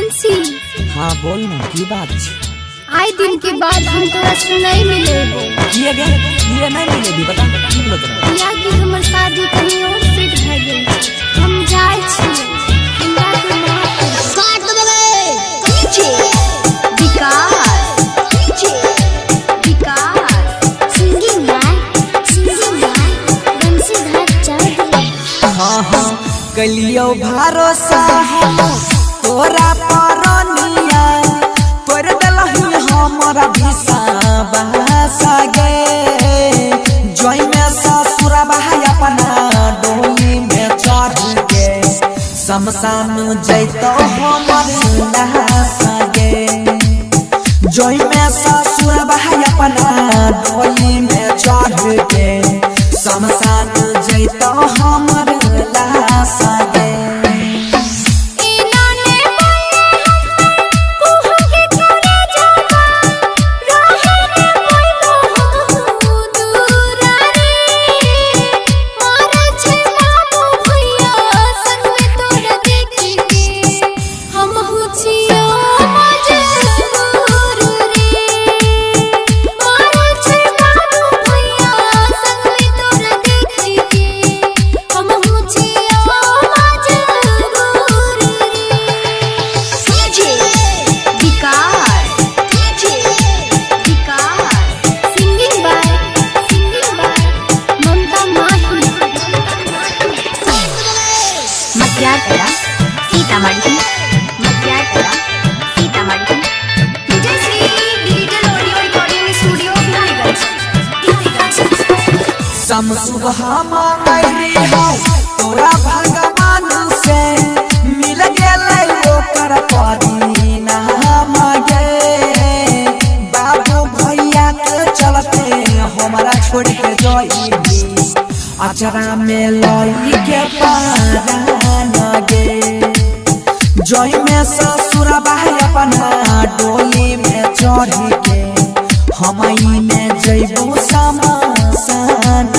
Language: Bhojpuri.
बंसी। हाँ बोल ना की बात छै? आए दिन के बाद हम तोरा से नहीं मिले किए गे किए नहीं मिले भी बता की बोलत रह? या कि हमर शादी कहीं और सेट भ गेल छै। हम जाय छी हमरा के माफ कर। काट देबे पीछे विकास पीछे विकास सिंगिंग बाय बंसीधर चढ़। हाँ हाँ कलियो भरोसा हम तोरा परनिया तोर दलही हमरा दिशा बहसा गे जोई में ससुर भाई अपना डोली में चढ़ के शमशान जैतो हमर नहासा गे जोई में ससुर भाई अपना डोली में चढ़ के शमशान जैतो हमर नहासा गे। सुबह मांगली हो तोरा भगवान से मिल गेलै ओकर परीना मांगे बाबू भैया के चलते हमरा छोड़ के जाई अचरा में लई के पारा गे जोई में ससुर भाई अपना डोली में चढ़ के हमई में जइबू शमशान